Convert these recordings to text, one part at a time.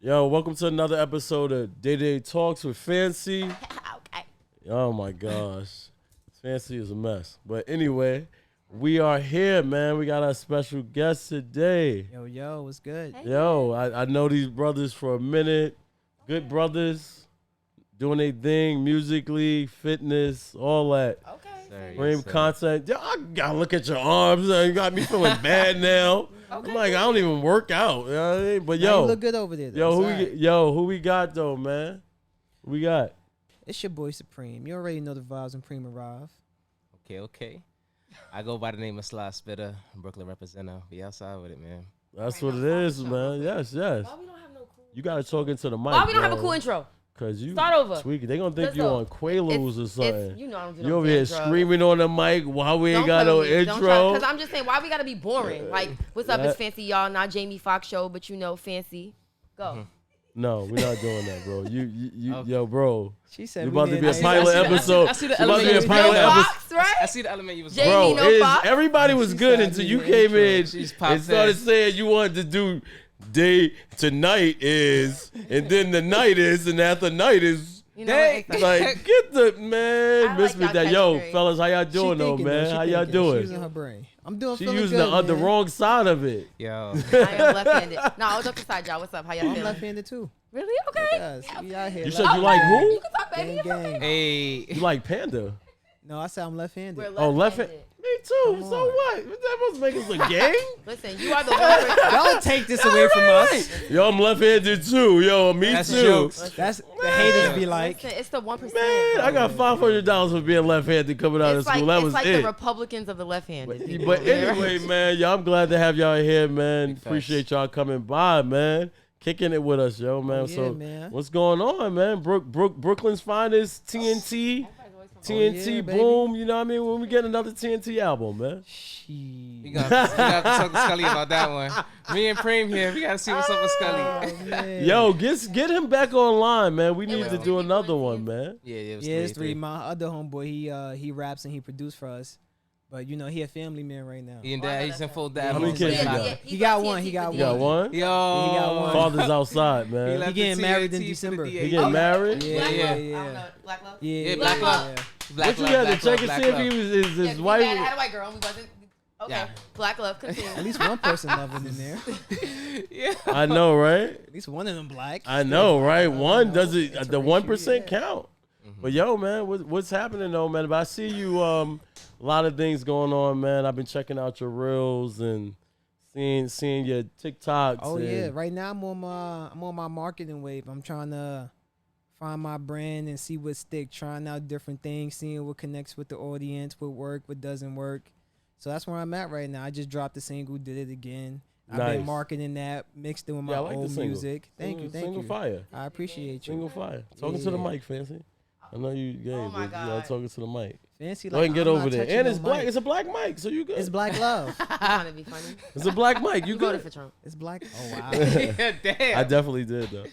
Yo, welcome to another episode of Day Day Talks with Fancy. Okay. Oh my gosh. Fancy is a mess. But anyway, we are here, man. We got our special guest today. Yo, what's good? Hey. Yo, I know these brothers for a minute. Good brothers. Doing their thing musically, fitness, all that. Okay. Frame content. Yo, I gotta look at your arms. You got me feeling bad now. Okay. I'm like, I don't even work out. You know what I mean? But Now yo, you look good over there. Though. who we got though, man? Who we got? It's your boy Supreem. You already know the vibes when Prima arrive. Okay. I go by the name of Sly Spitta, Brooklyn representative. We outside with it, man. That's what it is, man. Yes. Why we don't have no cool? You gotta talk into the mic. Why we don't have a bro. cool intro? Cause you Start over. tweaking. They gonna think Let's you go. on Quaaludes or something. You know I don't do You no over here intro. screaming on the mic while we ain't Don't got play no with me. Don't intro. Because I'm just saying, why we gotta be boring? Like, what's up? Yeah. It's Fancy, y'all. Not Jamie Foxx show, but you know, Fancy. Go. Mm-hmm. No, we're not doing that, bro. You Okay. yo, bro. She said You we about to need be a to- pilot I see the- episode. I see the You about to be a element. pilot No episode. Fox, right? I see the element you was Jamie, Bro, no Fox? everybody was She good said until I you need came an in intro. She's and popped started in. saying you wanted to do day tonight is, and then the night is, and after night is. You know Hey, what? Like, get the man, I miss like me y'all that. Yo, catchphrase. fellas, how y'all She doing though, thinking, man? She How y'all thinking. She doing? using her brain. I'm doing. She feeling using good, the man. wrong side of it. Yo. I am left-handed. No, all jokes aside, y'all. What's up? How y'all I'm feeling? left-handed too. Really? Okay. Yes, we out here. You said you like who? You can talk, baby. Gang, It's okay. gang. Hey. You like Panda? No, I said I'm left-handed. We're Oh, left hand. left-handed. Me too. Come So on. what? That must make us a gang. Listen, you are the one person. Y'all take this away from us. Yo, I'm left-handed too. Yo, me That's too. jokes. That's the haters be like. Listen, it's the 1%. Man, I got $500 for being left-handed coming out of It's like, school. That it's was like it. the Republicans of the left-handed. people. But anyway, man, y'all, I'm glad to have y'all here, man. facts. Appreciate y'all coming by, man. Kicking it with us, yo, man. Oh, yeah, So, man. what's going on, man? Brooklyn's finest, TNT, TNT, yeah, baby. boom. You know what I mean? When we get another TNT album, man. We She. gotta talk to Scully about that one. Me and Preem here. We gotta see what's up with Scully. Oh, man. Yo, get him back online, man. We need was to three do people another in one, TNT. man. Yeah, it Yeah, was it's three. My other homeboy, he raps and he produced for us, but you know he a family man right now. He and dad, he's in full dad. How many mode. kids you Yeah, got? yeah, He got one, he got You got one? Yo. He got one. Father's outside, He man. left He getting the married in TNT for the December. DA. He getting married? Yeah, Black yeah, love. yeah. I don't know. Black love? Yeah, Yeah, Black love. yeah. Black What you love, had to black check love, and black see if love. he was his Yeah, we wife? had a white girl. We wasn't. Okay. Yeah. Black love. Continue. At least one person loving in there. Yeah. I know, right? At least one of them black. I know, right? One does it. It's The a 1% ratio, yeah. count. But yo, man, what's happening though, man? But I see you. A lot of things going on, man. I've been checking out your reels and seeing your TikToks. Oh yeah, and- right now I'm on my marketing wave. I'm trying to find my brand and see what stick. Trying out different things, seeing what connects with the audience, what work, what doesn't work. So that's where I'm at right now. I just dropped the single, did it again. I've Nice. been marketing that, mixed it with my Yeah, I like the old single. music. Thank you. Single fire. I appreciate you. Single fire. Talking to the Yeah. mic, Fancy. I know you gay, Oh my but you gotta God. talking to the mic. Fancy, Go ahead and get I'm over not there. touching And no it's black. mic. It's a black mic, so you good. It's black love. Trying to be funny. It's a black mic. You You voted good. for Trump. It's black. Oh wow. Yeah, damn. I definitely did though.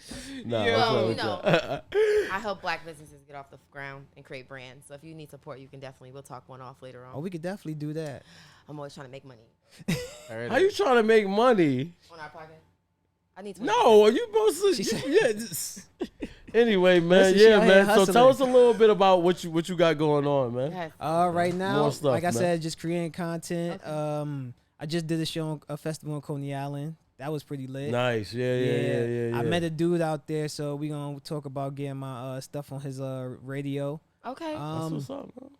Nah, Yo. what's up Well, with you know. that? I help black businesses get off the ground and create brands. So if you need support, you can definitely. We'll talk one off later on. Oh, we could definitely do that. I'm always trying to make money How you trying to make money? on our podcast. I need to. No, are you supposed She to? said- Yeah. Just, anyway, man. Listen, she Yeah, out here man. So hustling. tell us a little bit about what you got going on, man. Yes. Right now, More stuff, like I man. said, just creating content. Okay. I just did a show, a festival in Coney Island. That was pretty lit. Nice. Yeah. I met a dude out there, so we gonna talk about getting my stuff on his radio. Okay. That's what's up, man.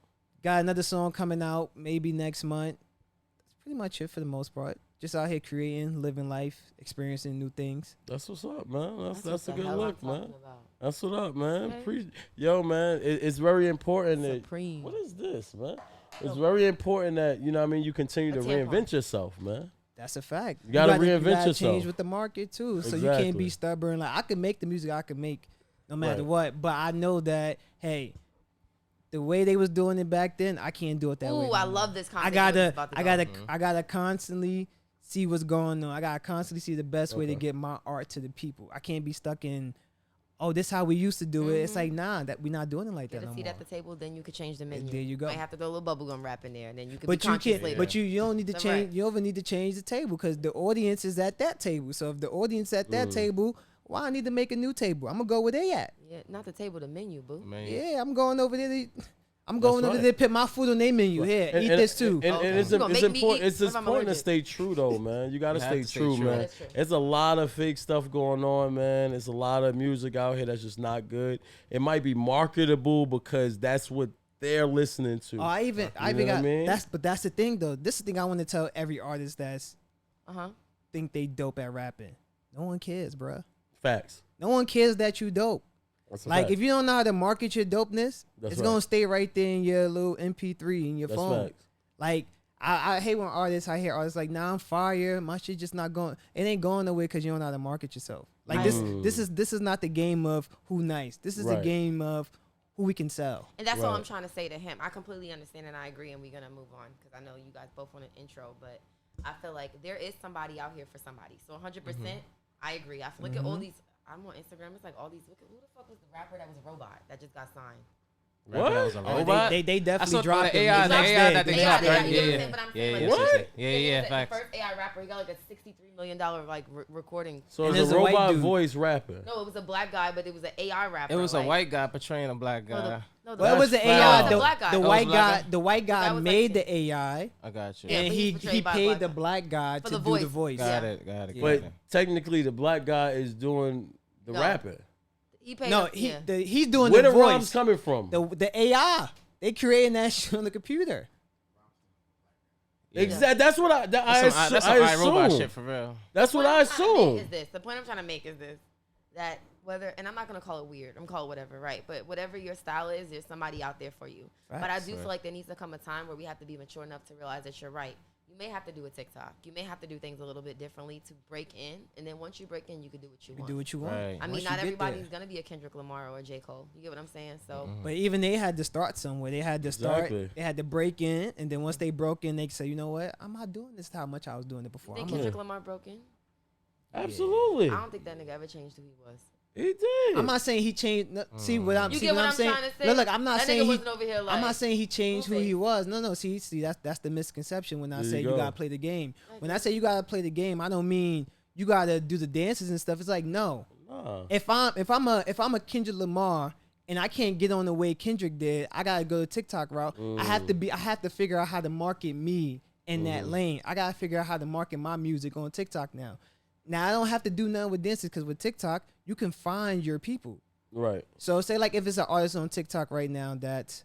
Got another song coming out maybe next month. That's pretty much it for the most part. Just out here creating, living life, experiencing new things. That's what's up, man. That's what a the good hell look, I'm man. talking about. That's what up, man. Okay. Yo, man, it's very important that. Supreme. What is this, man? It's very important that you know what I mean. You continue to A tampon. reinvent yourself, man. That's a fact. You gotta reinvent you gotta yourself. change with the market too. So you Exactly. can't be stubborn. Like I can make the music I can make no matter Right. what. But I know that, hey, the way they was doing it back then, I can't do it that way. Ooh, no I more. love this I conversation. gotta, I gotta constantly see what's going on. I gotta constantly see the best way to Okay. get my art to the people. I can't be stuck in, oh, this how we used to do it. It's like, nah, that we're not doing it like Get that a no seat more. at the table, then you could change the menu. there you go. Might have to throw a little bubblegum wrap in there, and then you could But be you conscious can't. later. But you don't need to That's change. right. You don't even need to change the table because the audience is at that table. So if the audience at that table, Why I need to make a new table? I'm gonna go where they at. Yeah, not the table, the menu, boo. Man. Yeah, I'm going over there. I'm going over right. there to put my food on their menu. Here, eat this too. And Okay. it's You gonna make me important. eat? It's What if I'm important to allergic? stay true though, man. You gotta You have stay to stay true, true. man. That's true. There's a lot of fake stuff going on, man. There's a lot of music out here that's just not good. It might be marketable because that's what they're listening to. Oh, I even know what I got mean? that's the thing though. This is the thing I want to tell every artist that's Uh-huh. think they dope at rapping. No one cares, bruh. Facts. No one cares that you dope. That's a Like fact. if you don't know how to market your dopeness, That's it's right. gonna stay right there in your little MP3 in your That's phone. facts. Like I hate when I hear artists like, nah, I'm fire. My shit just not going. It ain't going nowhere because you don't know how to market yourself. Like this is not the game of who nice. This is the Right. game of who we can sell. And that's all Right. I'm trying to say to him. I completely understand and I agree, and we're gonna move on because I know you guys both want an intro, but I feel like there is somebody out here for somebody. So 100%, I agree. I feel look at all these. I'm on Instagram. It's like all these. Look at who the fuck was the rapper that was a robot that just got signed? What? That was a Oh, robot. they I definitely saw dropped the him AI, the the next AI day. that they They dropped, dropped right? him. You know what I'm Yeah, saying? But I'm yeah, saying, yeah, like, What? yeah, The facts. first AI rapper, he got like a $63 million like recording. So And it's there's a a white robot dude. voice rapper. No, it was a black guy, but it was an AI rapper. It was a like- white guy portraying a black No, guy. the Well, it was the That's AI. foul. The, Black guy. the Oh, it white was black guy. The white guy guy was made like- the AI, I got you. Yeah, and but he he's portrayed by a paid black the guy. black guy For to the do voice. the voice. Got Yeah. it. Got it. Yeah. But got it. technically, the black guy is doing the No. rapping. He paid No, us, yeah. he's doing Where the the rhymes voice. coming from? The AI. They creating that shit on the computer. Yeah. Exactly. That's what I That's some, that's some I iRobot assume. shit for real. That's what I assume. The point I'm trying to make is this: that whether, and I'm not gonna call it weird, I'm gonna call it whatever, right? But whatever your style is, there's somebody out there for you. But I Facts. do feel like there needs to come a time where we have to be mature enough to realize that you're right. You may have to do a TikTok. You may have to do things a little bit differently to break in, and then once you break in, you can do what you You want. do what you want. Right. I Once mean, you not get everybody's there. gonna be a Kendrick Lamar or a J. Cole. You get what I'm saying? So But even they had to start somewhere. They had to start. Exactly. They had to break in, and then once they broke in, they could say, you know what? I'm not doing this how much I was doing it you before. think I'm, Kendrick Lamar broke in? Absolutely. I don't think that nigga ever changed who he was. He did. I'm not saying he changed. No, see what I'm. You see get what I'm saying? trying to say? Look, I'm not That saying nigga he. wasn't over here like. I'm not saying he changed who he Blueface. was. No. See, that's the misconception when I There say you you go. gotta play the game. When I say you gotta play the game, I don't mean you gotta do the dances and stuff. It's like no. Nah. If I'm a Kendrick Lamar and I can't get on the way Kendrick did, I gotta go the TikTok route. I have to figure out how to market me in that lane. I gotta figure out how to market my music on TikTok now. Now I don't have to do nothing with dances because with TikTok you can find your people. Right. So say like if it's an artist on TikTok right now that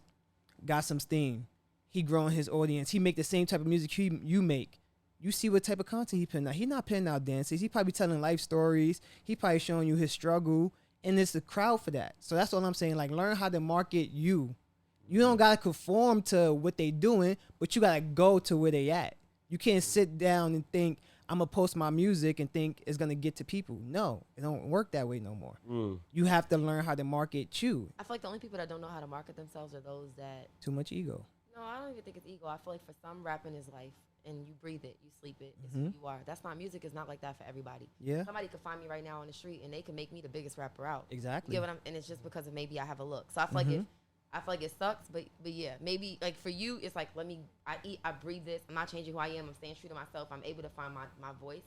got some steam, he growing his audience, he make the same type of music you make. You see what type of content he putting out. He not putting out dances. He probably telling life stories. He probably showing you his struggle, and it's the crowd for that. So that's what I'm saying. Like learn how to market you. You don't gotta conform to what they doing, but you gotta go to where they at. You can't sit down and think I'm gonna post my music and think it's gonna get to people. No, it don't work that way no more. You have to learn how to market you. I feel like the only people that don't know how to market themselves are those that. Too much ego. No, I don't even think it's ego. I feel like for some, rapping is life, and you breathe it, you sleep it. It's who you are. That's not music. Is not like that for everybody. Yeah. Somebody could find me right now on the street, and they can make me the biggest rapper out. Exactly. You get what I'm? And it's just because of maybe I have a look. So I feel like I feel like it sucks, but yeah, maybe like for you, it's like I eat, I breathe this. I'm not changing who I am. I'm staying true to myself. I'm able to find my voice.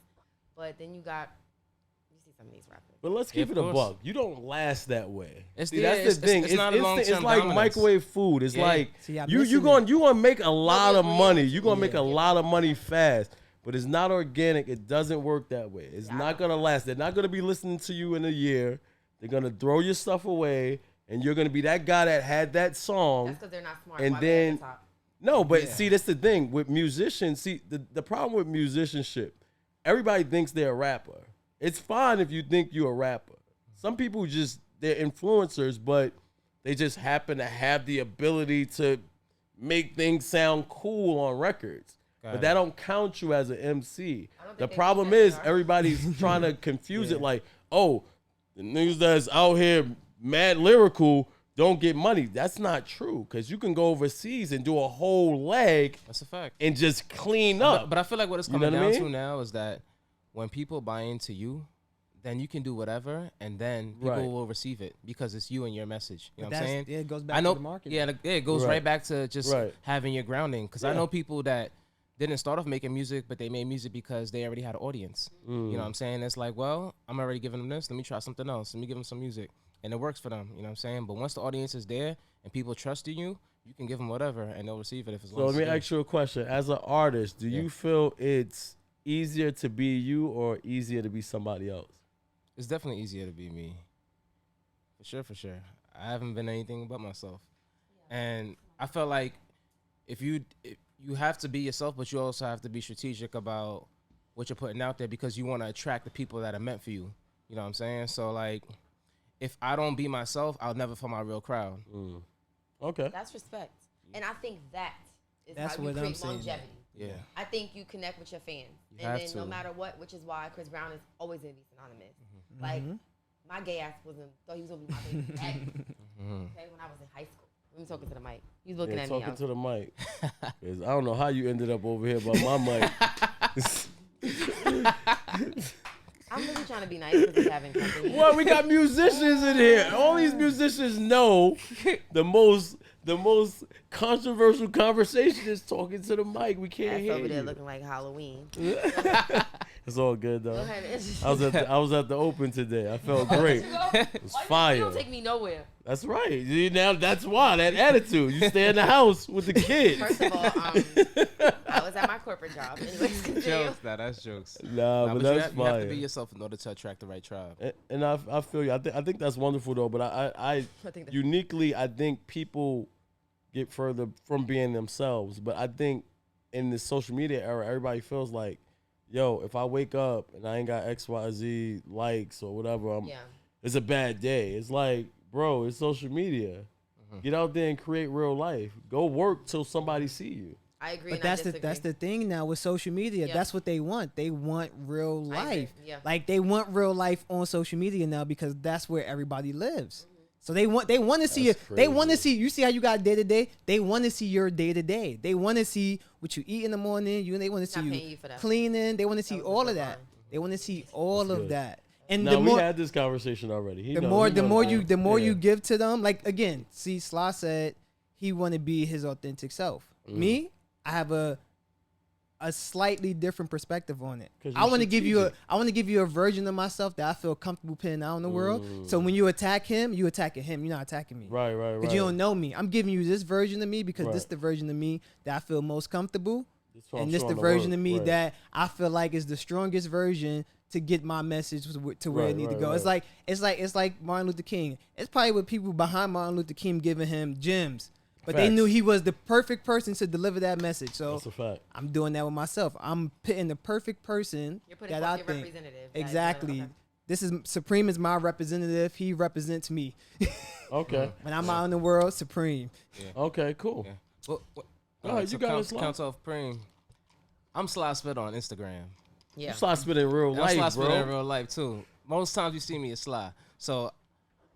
But then you see some of these rappers. But let's keep Yeah, it of a course. buck. You don't last that way. It's- See, yeah, that's it's- the thing. it's not a instant. long-term It's like dominance. microwave food. It's Yeah. like See, I'm you missing gonna make a lot of real. money. You're gonna make a Yeah. lot of money fast. But it's not organic. It doesn't work that way. It's not gonna last. They're not gonna be listening to you in a year. They're gonna throw your stuff away, and you're gonna be that guy that had that song. That's because they're not smart. And Why they at then- the top? No, but Yeah. see, that's the thing with musicians. See, the problem with musicianship, everybody thinks they're a rapper. It's fine if you think you're a rapper. Some people they're influencers, but they just happen to have the ability to make things sound cool on records. Got But it. that don't count you as an MC. I don't think The they problem think that is they are. everybody's trying to confuse it like, oh, the niggas that's out here mad lyrical don't get money. That's not true because you can go overseas and do a whole leg That's a fact. and just clean up. But I feel like what it's You know coming what I down mean? to now is that when people buy into you, then you can do whatever, and then people Right. will receive it because it's you and your message. You know what I'm That's- saying? yeah, it goes back I know. to the market. Yeah, it goes Right. right back to just Right. having your grounding. Because I Yeah. know people that didn't start off making music, but they made music because they already had an audience. You know what I'm saying? It's like, well, I'm already giving them this. Let me try something else. Let me give them some music. And it works for them. You know what I'm saying? But once the audience is there and people trust in you, you can give them whatever and they'll receive it if it's So let me ask you a question. As an artist, do you feel it's easier to be you or easier to be somebody else? It's definitely easier to be me. For sure. I haven't been anything but myself. And I felt like if you have to be yourself, but you also have to be strategic about what you're putting out there because you want to attract the people that are meant for you. You know what I'm saying? So, like, if I don't be myself, I'll never find my real crowd. Okay. That's respect. And I think That's how you what I'm create saying. longevity. Yeah. I think you connect with your fans. You And have then to. no matter what, which is why Chris Brown is always going to be synonymous. Like, my gay ass thought he was going to be my baby daddy. Okay, when I was in high school. Let me talking to the mic. He's looking at me. Talking to the mic. 'Cause I don't know how you ended up over here by my mic. I'm really trying to be nice because I'm having company. Well, we got musicians in here. All these musicians know the most controversial conversation is talking to the mic. We can't That's hear over there you. looking like Halloween. It's all good Go though. ahead. I was at the open today. I felt great. It's You fire. don't take me nowhere. That's right. See, now that's why that attitude. You stay in the house with the kids. First of all, I was at my corporate job. Anyways, continue. Jokes. That's jokes. Nah, but you that's have, you have to fire. be yourself in order to attract the right tribe. And I feel you. I think that's wonderful though. But I think that- uniquely, I think people get further from being themselves. But I think in the social media era, everybody feels like, yo, if I wake up and I ain't got XYZ likes or whatever, it's a bad day. It's like, bro, it's social media. Get out there and create real life. Go work till somebody see you. I agree. But and that's the thing now with social media. Yeah. That's what they want. They want real I agree. life. Yeah. Like they want real life on social media now because that's where everybody lives. So they want to see That's it. They want to crazy. see you see how you got day to day. They want to see your day to day. They want to see what you eat in the morning. They want to see Not paying you you for that. cleaning. They want to see was a all good of that. line. They want to see all That's of good. that. And Now the more we had this conversation already. He the know- more he the knows more that. you the more Yeah. you give to them, like again, see Sly said he want to be his authentic self. Me, I have a slightly different perspective on it. 'Cause I you're want to give you strategic. I want to give you a version of myself that I feel comfortable putting out in the world. So when you attack him, you attacking him. You're not attacking me. Right. Because you don't know me. I'm giving you this version of me because this Right. is the version of me that I feel most comfortable. That's what I'm And this the showing version work. of me Right. that I feel like is the strongest version to get my message to where it Right, need to right, go. right. It's like Martin Luther King. It's probably with people behind Martin Luther King giving him gems. But they Facts. knew he was the perfect person to deliver that message. So That's a fact. I'm doing that with myself. I'm putting the perfect person You're putting that forth I your think. representative. That is Exactly. okay. This is Supreme is my representative. He represents me. Okay. When I'm out in the world, Supreme. Okay. Cool. Yeah. Well, Go ahead, you got it, Sly. count off Preem. I'm Sly Spitta on Instagram. Yeah. You start spitting in real I'm life, Sly Spitta in bro. real life too. Most times you see me as Sly. So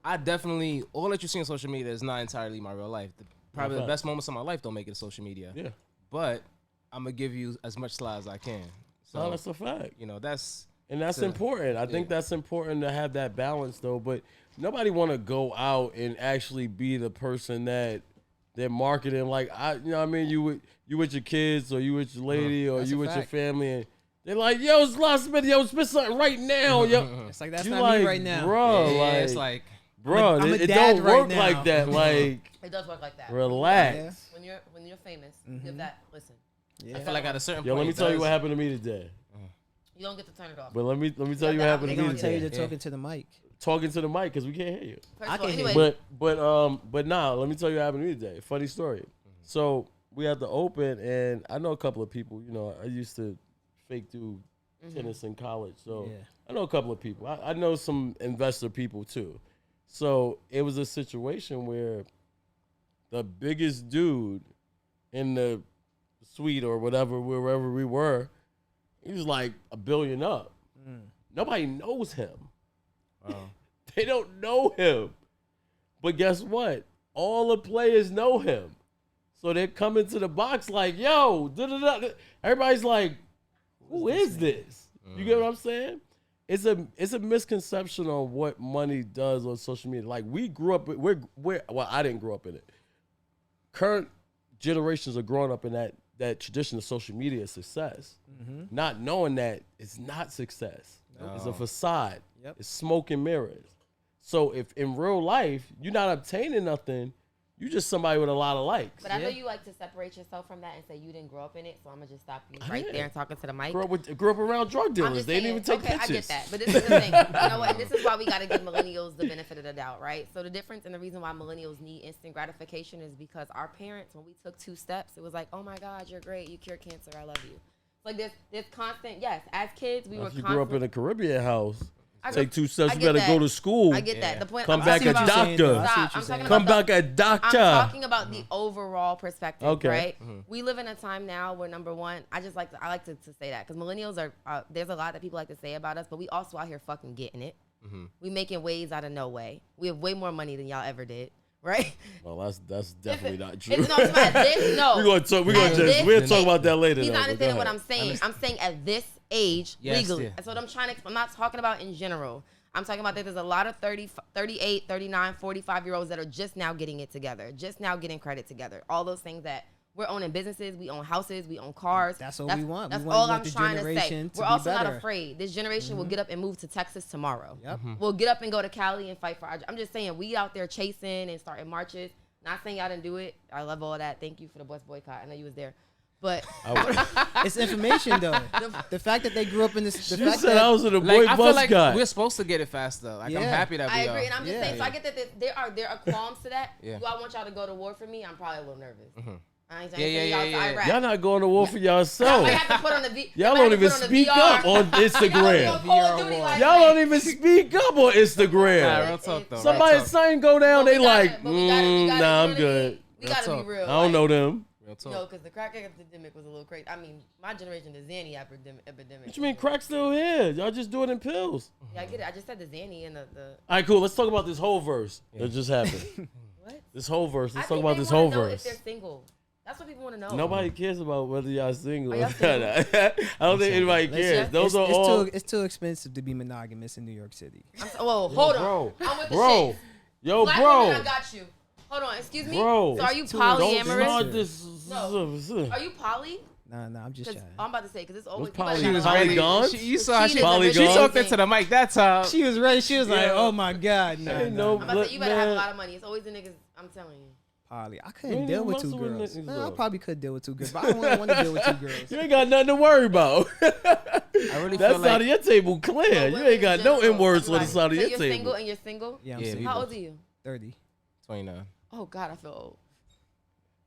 I definitely all that you see on social media is not entirely my real life. Probably the fact. best moments of my life don't make it to social media. Yeah. But I'm gonna give you as much Sly as I can. So No, that's a fact. you know that's And that's So, important. I think that's important to have that balance, though. But nobody want to go out and actually be the person that they're marketing. Like you know what I mean? You with your kids, or you with your lady, or That's you a with your fact. family, and they're like, "Yo, Sly Smith, yo, spit something right now, yo." It's like that's You not like, me right now. bro. yeah, like, it's like bro, I'm a it dad don't right work now. like that. Like, It does work like that. relax. When you're famous, you give that. Listen, Yeah. I feel like at a certain Yo, point. let me it tell you does- what happened to me today. you don't get to turn it off. But let me tell you what happened They to me gonna tell you today. to talking to the mic. Talking to the mic because we can't hear you. First I of all, can hear anyway, But nah, let me tell you what happened to me today. Funny story. So we had the open, and I know a couple of people. You know, I used to fake do tennis in college, so Yeah. I know a couple of people. I know some investor people too. So it was a situation where the biggest dude in the suite or whatever, wherever we were, he was like $1 billion up. Nobody knows him. Wow. They don't know him. But guess what? All the players know him. So they're coming to the box like, yo, da-da-da. Everybody's like, who is this? You get what I'm saying? It's a misconception on what money does on social media. Like we grew up, well, I didn't grow up in it. Current generations are growing up in that that tradition of social media is success, Mm-hmm. not knowing that it's not success. It's a No. facade. Yep. It's smoke and mirrors. So if in real life you're not obtaining nothing, you just somebody with a lot of likes. But I know you like to separate yourself from that and say you didn't grow up in it, so I'm gonna just stop you right Yeah. there and talking to the mic. Grew up around drug I'm dealers. just They didn't saying, even take okay, pictures. I get that. But this is the thing. You know what? And this is why we got to give millennials the benefit of the doubt, right? So the difference and the reason why millennials need instant gratification is because our parents, when we took 2 steps, it was like, oh my God, you're great. You cure cancer. I love you. Like there's constant, yes, as kids, we were If you constantly. grew up in a Caribbean house, I take grew- 2 steps, I you get better that. go to school. I get that. The point Come I'm back talking a about- doctor. I see what Stop. you're I'm saying. talking Come about back a doctor. I'm talking about the overall perspective, Okay. right? We live in a time now where number one, I like to say that because millennials are there's a lot that people like to say about us, but we also out here fucking getting it. We making waves out of no way. We have way more money than y'all ever did, right? Well, that's definitely not true. It's not about this. No, We're gonna talk about that later. He's though, not but go understanding what ahead. I'm saying. I'm saying at this age, Yes, legally. yeah. That's what I'm trying to. I'm not talking about in general. I'm talking about that there's a lot of 30, 38, 39, 45-year-olds that are just now getting it together, just now getting credit together. All those things that we're owning businesses, we own houses, we own cars. That's what we want. That's We all want I'm the trying to say. generation to We're be also not better. afraid. This generation will get up and move to Texas tomorrow. Yep. We'll get up and go to Cali and fight for our. I'm just saying, we out there chasing and starting marches. Not saying y'all didn't do it. I love all that. Thank you for the bus boycott. I know you was there. But It's information though. The fact that they grew up in this. The She fact said that I was in a boy I feel bus like guy. we're supposed to get it faster. Like I'm Yeah. happy that we I are. agree, and I'm just Yeah. saying. So I get that there are qualms to that. Yeah. Do I want y'all to go to war for me? I'm probably a little nervous. I ain't Yeah, yeah, y'all, yeah, I yeah. rap. Y'all not going to war for Y'all yourself. might have to put on the Y'all don't even speak up on Instagram. Y'all don't even speak up on Instagram. Nah, real talk though. Somebody's real talk. son go down, they like, we gotta, nah, I'm good. We gotta Real be talk. real. I don't know them. Real You know, talk. because the crack epidemic was a little crazy. I mean, my generation, the Zanny epidemic. What you mean crack's still here? Y'all just do it in pills. Yeah, I get it. I just said the Zanny and the All right, cool. Let's talk about this whole verse that just happened. what? This whole verse. I Let's talk think about they this wanna whole know verse. If they're single. That's what people want to know. Nobody cares about whether y'all single. Are y'all single? I don't think anybody cares. Those are all. It's too expensive to be monogamous in New York City. Well, hold on. bro. I'm with the Bro. shit. Yo, Black bro. women, I got you. Hold on. Excuse me. Bro. So are you It's too- Don't polyamorous? start this. No. Are you poly? Nah, I'm just Because trying. I'm about to say, because it's always What's poly? you gotta She was have a- ready. Polygons? You saw how she, Cheating is a she Polygons? talked into the mic that time. She was ready. She was like, Yeah. "Oh my god, no, Ain't no, no- I'm about to say, you better have a Man. lot of money. It's always the niggas. I'm telling you. Poly. I You couldn't ain't deal even with 2 messing with girls. niggas, Man, I though. probably could deal with 2 girls, but I don't want to deal with 2 girls. You ain't got nothing to worry about. I really That feel side like of your table clear. Well, You women ain't in got no general, N-words on the like, side of so your you're table. single and you're single? Yeah, I'm Yeah, single. How old are you? 30. 29. Oh, God, I feel old.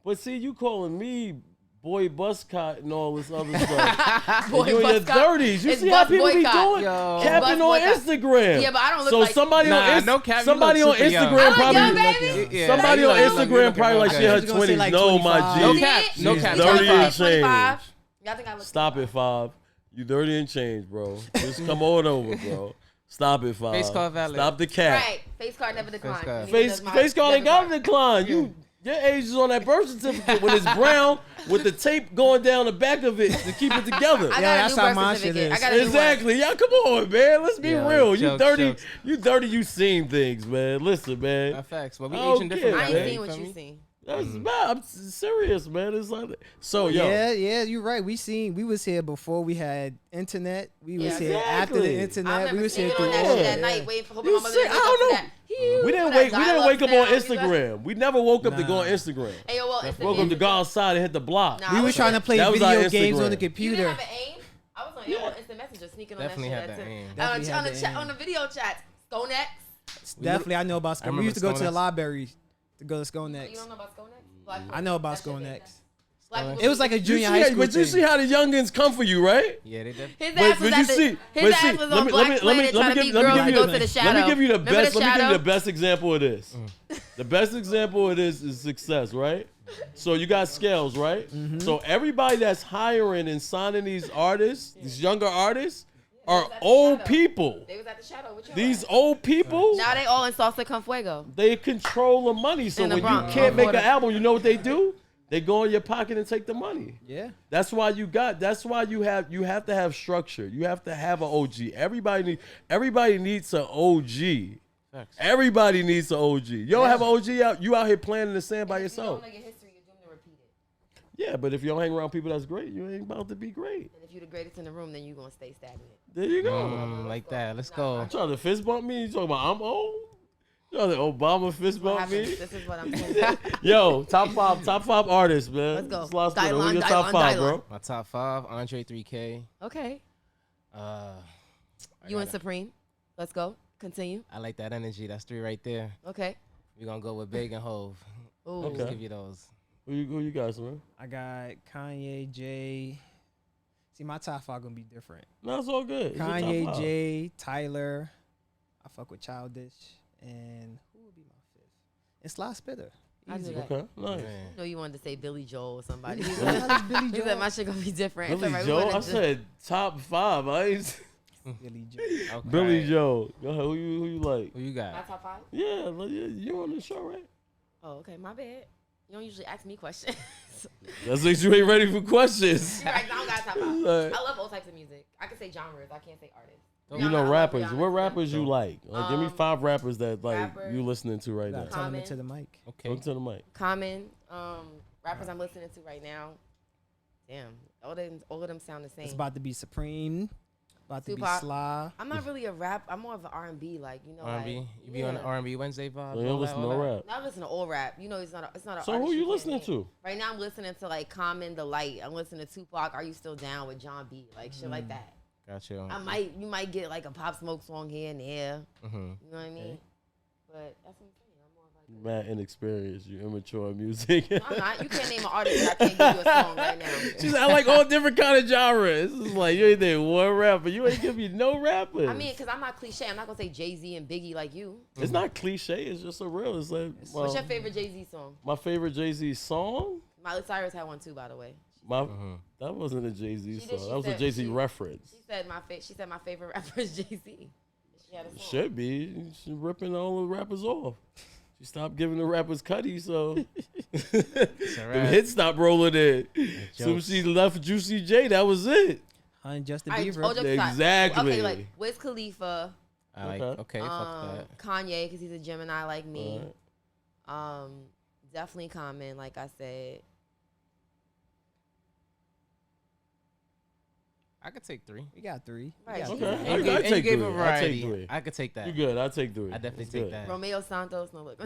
But see, you calling me boy buzzcott and all this other stuff. Boy, And you in your buzzcott. 30s. You It's see how bus people be boycott. doing? Yo. Capping Bus on boycott. Instagram. Yeah, but I don't look so like- somebody Nah, on no cap, you somebody look on super young. Instagram I look probably young, baby. Yeah, somebody you on look- you Instagram look probably like young. she in her She's gonna say 20s. like No, my 25. G. No You cap. did? No She's cap. You 30 talking and like 25? change. Y'all think I look Stop 25? it, 5. You 30 and change, bro. Just come on over, bro. Stop it, 5. Face card valid. Stop the cap. Right. Face card never declined. card. Neither Face does my face card ain't debit got to decline. Your age is on that birth certificate when it's brown with the tape going down the back of it to keep it together. I got Yeah, a that's new how birth my shit certificate. I is. got a new one. Exactly. Y'all come on, man. Let's be Yeah, real. You jokes, 30. jokes. You 30. You seen things, man. Listen, man. Not facts, but we I don't aging different. care, I man. ain't seen what feel you me? seen. That's bad. I'm serious, man. It's like so, yo. Yeah, you're right. We was here before we had internet. We was Yeah. here after the Exactly. I internet. We remember was here singing through on that all shit of at it. night, waiting for hoping You my mother see, to I wake up don't to know. that. We didn't that wake up on dial-up sound. Instagram. We never woke up to go on Instagram. Hey, yo, well, Woke up to go outside and hit the block. Nah, We I was trying to play That was our video games on the Instagram. You computer. didn't have an aim? I was on AOL Instant Messenger sneaking on Definitely that had shit. the aim. Definitely had On the the chat, aim. on the video chats. Skonex. Definitely, I know about Skonex. remember We used to go to the Skonex. library to go to You Skonex. don't know about Skonex? Black I know about people- that shit Skonex. Black people- It was like a You junior see high how- school but you thing. see how the youngins come for you, right? Yeah, they did. His But- ass was but at you the, see- his but ass see, was let on me- Black let me- Planet let me trying to give- beat let me girls give to you- go to the shadow. Let me give you the Remember best. the Let me give you shadow? the best example of this. The best example of this is success, right? So you got scales, right? So everybody that's hiring and signing these artists, these younger artists, are was at the old shadow. people. They was at the shadow with your These ass. old people, Now they all in Salsa Con Fuego. they control the money. So In the when Bronx. you can't make an Florida. album, you know what they do? They go in your pocket and take the money. Yeah. That's why you have to have structure. You have to have an OG. Everybody needs an OG. Facts. Everybody needs an OG. You don't have an OG out. You out here playing in the sand by yourself. If you don't know your history, you're doomed to repeat it. Yeah, but if you don't hang around people that's great, you ain't about to be great. And if you're the greatest in the room, then you're gonna stay stagnant. There you go. Like that. Let's go. You trying to fist bump me? You talking about I'm old? You trying to Obama fist What bump me? happens? This is what I'm saying. Yo, top five artists, man. Let's go. Sly Spitta, who Dylan, your top Dylan, five, Dylan. bro? My top 5, Andre 3K. Okay. I You and gotta- Supreme. Let's go. Continue. I like that energy. That's 3 right there. Okay. We're gonna go with Big and Hove. Ooh. Okay. Just give you those. Who you guys, man? I got Kanye, Jay. See, my top 5 gonna be different. No, it's all good. It's your top Kanye, five. Jay, Tyler. I fuck with Childish, and who would be my 5th? And Sly Spitta. I knew Easy. that. Okay, nice. Man. I know you wanted to say Billy Joel or somebody. Billy He Joel. said Billy Joel. my shit gonna be different. It's Billy alright, we Joe? wanna I just- said top 5. I ain't Billy Joel. Okay. Billy Joe. Go ahead. Who you like? Who you My got? top 5? Yeah, you on the show, right? Oh, okay. My bad. You don't usually ask me questions. That's like you ain't ready for questions. You're right. I don't got top 5. Like, I love all types of music. I can say genres. I can't say artists. you know I love rappers. Rihanna What too. rappers you like? Like, give me 5 rappers that like rappers. you listening to right You now. gotta tell him Common. into the mic. Okay. Talk to the mic. Common. Rappers I'm listening to right now. Damn. All of them sound the same. It's about to be Supreme. About to Tupac. be Sly. I'm not really a rap. I'm more of an R&B. Like, you know, R&B. like, You be on the R&B Wednesday vibe. So you don't all that, listen to all no that? rap. Now I listen to all rap. You know, it's not a So artist who you can't listening name. to? Right now I'm listening to like Common, The Light. I'm listening to Tupac, Are You Still Down with John B. Like shit like that. Got you. You might get like a Pop Smoke song here and there. Mm-hmm. You know what I mean? But that's what I'm saying. I'm more of like Mad inexperienced. You immature in music. No, I'm not. You can't name an artist that I can't give you a song right now. She's I like all different kind of genres. It's like you ain't there one rapper. You ain't give me no rappers. I mean, because I'm not cliche. I'm not going to say Jay-Z and Biggie like you. it's not cliche. It's just a real. It's like What's your favorite Jay-Z song? my favorite Jay-Z song. Miley Cyrus had one too, by the way. That wasn't a Jay-Z She did, song. she That was a said- Jay-Z she- reference. She said my favorite rapper is Jay-Z. She had a song. Should be. She's ripping all the rappers off. She stopped giving the rappers cutty, so the wrap. hits stopped rolling in. Soon jokes. she left Juicy J. That was it. Hun Justin All right, Bieber. all jokes aside. Exactly. Okay, like Wiz Khalifa, I like. Okay. Okay. Fuck that. Kanye, because he's a Gemini like me. Alright. Definitely Common, like I said. I could take 3. We got 3. Right. We got Okay. three. I- And you I gave, and you take gave three. a I take variety. three. I could take that. You good? I take 3. I definitely That's take good. that. Romeo Santos, no look.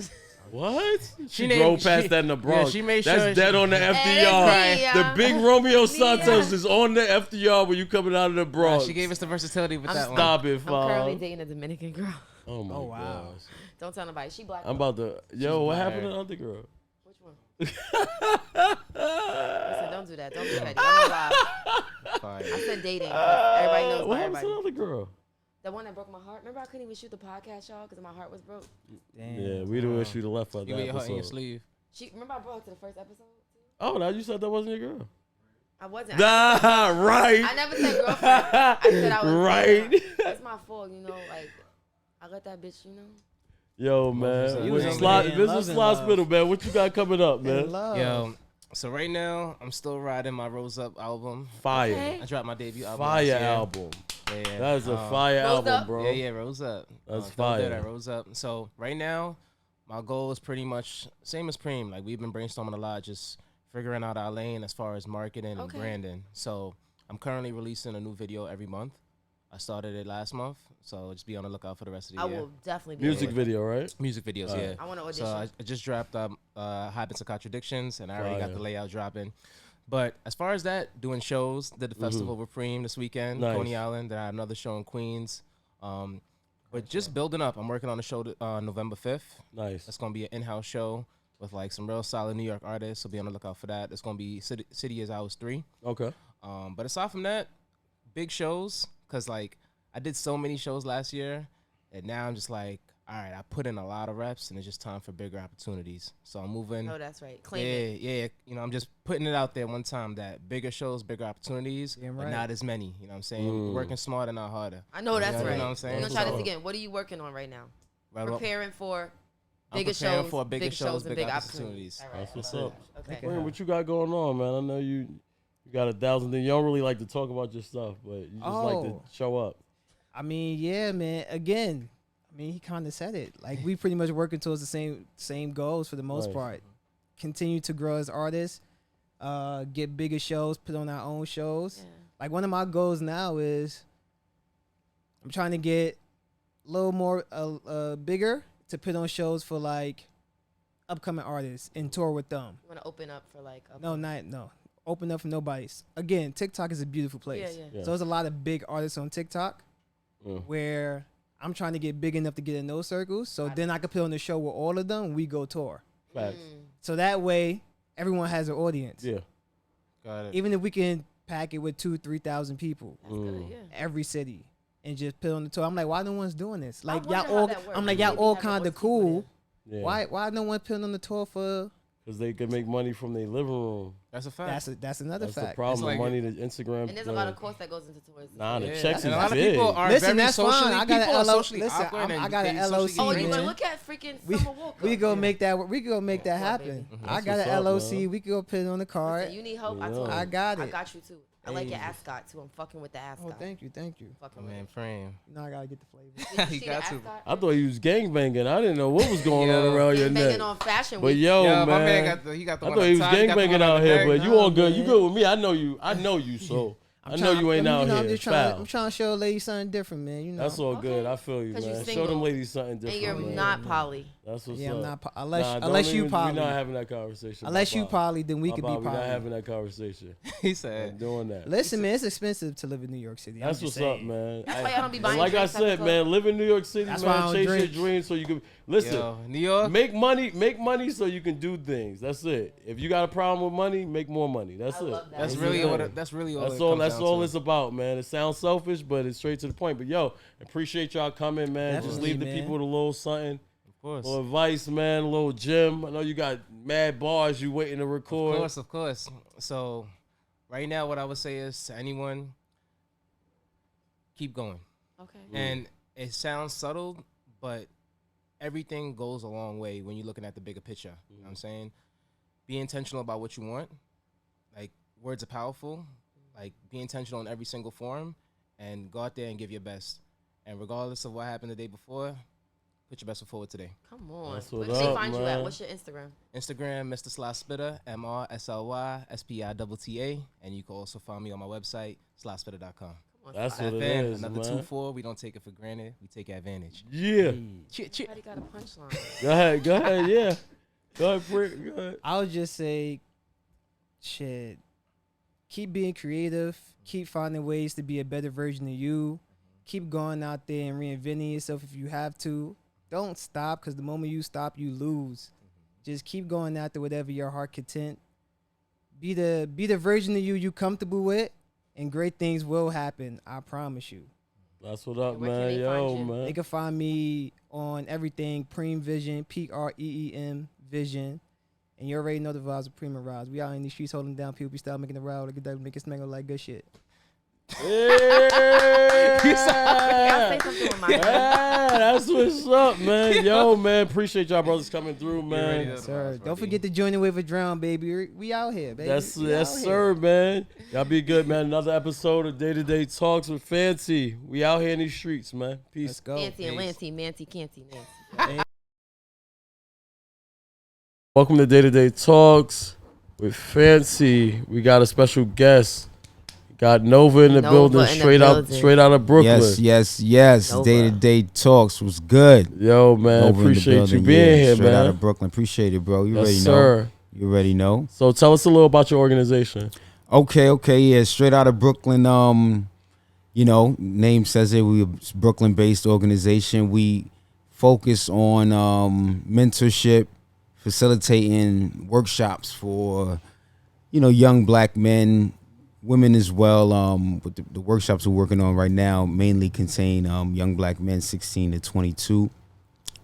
What? She named- drove past she- that in the Bronx. yeah, she made That's sure dead she- on the Hey, FDR. that's me, The big Romeo Santos Yeah. is on the FDR when you coming out of the Bronx. She gave us the versatility with I'm that one. Stop it, I'm currently Fab. dating a Dominican girl. Oh my Oh, wow. gosh. Don't tell nobody. She black. I'm about to. Yo, what black. happened to the other girl? Which one? Listen, don't do that. Don't be petty. I'm alive. Fire. I said dating. Everybody knows What about happened to the everybody. other girl? The one that broke my heart. Remember I couldn't even shoot the podcast, y'all, because my heart was broke. Damn. Yeah, we the issue the left of You that wear your heart in your episode. sleeve. Remember I brought her to the first episode? Oh, now you said that wasn't your girl. I wasn't. Nah, right. I never said girlfriend. I said I was right. It's my fault, you know. Like I let that bitch, you know. Yo, man. You This was is in love and Sly love. Spitta, man. What you got coming up, In man? love. Yo, so right now I'm still riding my Rose Up album. Fire. Okay. I dropped my debut album. Fire last year. album. Yeah, That is a um, fire Rose album, Up? bro. Yeah, Rose Up. That's Don't fire. do that, Rose Up. So right now, my goal is pretty much same as Preem. Like we've been brainstorming a lot, just figuring out our lane as far as marketing and Okay. branding. So I'm currently releasing a new video every month. I started it last month, so just be on the lookout for the rest of the I year. will definitely be Music on it. video, right? Music videos, Alright. yeah. I want to So audition. I just dropped Habits and Contradictions, and I already got Fire. the layout dropping. But as far as that, doing shows, did the festival with Preem this weekend, Nice. Coney Island. Then I had another show in Queens. But just building up. I'm working on a show November 5th. Nice. That's gonna be an in-house show with like some real solid New York artists. So be on the lookout for that. It's gonna be City is Ours 3. Okay. But aside from that, big shows, cause like I did so many shows last year, and now I'm just like, all right, I put in a lot of reps, and it's just time for bigger opportunities. So I'm moving. No, that's right. Claim it. Yeah. You know, I'm just putting it out there one time that bigger shows, bigger opportunities, Damn but right. not as many. You know what I'm saying? Mm. Working smarter, not harder. I know that's You know right. what I'm saying? We're gonna try So- this again. What are you working on right now? Right, Preparing for I'm bigger preparing shows, for bigger big shows, and big big opportunities. All right. That's what's I love up. that. Okay. Wayne, what you got going on, man? I know you got 1,000 things. You don't really like to talk about your stuff, but you just like to Oh. show up. I mean, yeah, man. Again, I mean, he kind of said it. Like we pretty much working towards the same goals for the most Nice. part. Continue to grow as artists. get bigger shows, put on our own shows. Yeah. Like one of my goals now is I'm trying to get a little more bigger to put on shows for like upcoming artists and tour with them. You want to open up for like No. Open up for nobody's. Again, TikTok is a beautiful place. Yeah. So there's a lot of big artists on TikTok where I'm trying to get big enough to get in those circles. So then I can put on the show with all of them. We go tour. Facts. So that way, everyone has an audience. Yeah. Got it. Even if we can pack it with 2,000-3,000 people, That's good, yeah. every city, and just put on the tour. I'm like, why no one's doing this? Like wonder y'all how all, that works. I'm like, Maybe y'all all have kind more of people cool. Yeah. Why no one putting on the tour for? Because they can make money from their living room. That's a fact. That's another That's the fact. problem. It's like- money that Instagram. And there's a lot of cost that goes into tours. Nah, the Yeah. checks And is a lot of big. people are Listen, very that's socially. fine. I got people a are LO socially listen, awkward and I got they a socially LOC, Oh, man. you crazy. gonna look at freaking We- Summer Walker? We go Yeah. make that. We go make that Yeah, happen. baby. I That's got what's an up, LOC. man. We can go put it on the card. Listen, you need help? I Yeah. told you. I got I it. got you too. I like your Hey. ascot too. I'm fucking with the ascot. Oh, thank you. Fucking Man, with it. frame. Now I gotta get the flavor. Did you You see got the to. ascot? I thought he was gangbanging. I didn't know what was going on Yo. around your Banging neck. on Fashion But Week. yo, Yo, man, my man got the I one thought he was up top, got the gangbanging one on out the here. back. But you Nah, all good. You man. good with me? I know you. So I know you ain't out I'm here. just trying. Foul. I'm trying to show a lady something different, man. You know. That's all Okay. good. I feel you, 'Cause you man. Show single. them ladies something And different. you're man. not poly. That's what's Yeah, up. I'm not. Nah, Unless don't you even- poly. We're not having that conversation. Unless My you fault. poly, then we My could be fault. We're not poly. having that conversation. He I'm said, doing that. Listen, man, it's expensive to live in New York City. That's I'm what's just saying. up, man. That's why y'all don't be buying Like I drinks at the said, club. man, live in New York City, That's why I man. don't Chase drink. your dreams so you can listen. yo, New York. Make money so you can do things. That's it. If you got a problem with money, make more money. That's I it. love that. That's That's really the all. thing. That's really all. That's it all. comes That's down all to. it's about, man. It sounds selfish, but it's straight to the point. But yo, appreciate y'all coming, man. Just Definitely, leave the man. people with a little something, Of course. a little advice, man. A little gym. I know you got mad bars you waiting to record. Of course. So, right now, what I would say is to anyone, keep going. Okay. And it sounds subtle, but everything goes a long way when you're looking at the bigger picture. You know what I'm saying? Be intentional about what you want. Like, words are powerful. Like, be intentional in every single form and go out there and give your best. And regardless of what happened the day before, put your best foot forward today. Come on. That's Where what can they up, find you man. at? What's your Instagram? Instagram, Mr. Sly Spitta, MrSlySpitta, and you can also find me on my website, slyspitta.com. Come on, That's Sly. what it FM, is, another man. 2-4. We don't take it for granted. We take advantage. Yeah. Cheer. Everybody got a punchline. Go ahead. Yeah. Go ahead, Frick. Go ahead. I would just say, shit. Keep being creative. Keep finding ways to be a better version of you. Keep going out there and reinventing yourself if you have to. Don't stop, because the moment you stop, you lose. Just keep going after whatever your heart content. Be the version of you comfortable with, and great things will happen. I promise you. That's what up, Where can man. they Yo, find you? man. They can find me on everything Preem Vision, Preem Vision. And you already know the vibes of Preem and Rise. We out in these streets holding down people. We start making the route, like it make it smell like good shit. Y'all Yeah. say something with my Yeah, that's what's up, man. Yo, man, appreciate y'all brothers coming through, already man. know. Sir, don't forget to join the wave of drown, baby. We out here, baby. That's We yes, out here. sir, man. Y'all be good, man. Another episode of Day to Day Talks with Fancy. We out here in these streets, man. Peace. Let's go. Nancy and Peace. Lancy, Mancy, Cancy, Nancy. Welcome to Day to Day Talks with Fancy. We got a special guest. Got Nova in the Nova building, in the straight building. out of Brooklyn. Yes. Nova. Day-to-day talks was good. Yo, man, Nova in the appreciate you building, being here, straight out man. of Brooklyn. Appreciate it, bro. You Yes, already know. sir. You already know. So tell us a little about your organization. Okay, yeah. Straight out of Brooklyn. Name says it. We're a Brooklyn-based organization. We focus on mentorship, facilitating workshops for, young black men, women as well. But the workshops we're working on right now mainly contain young black men 16 to 22.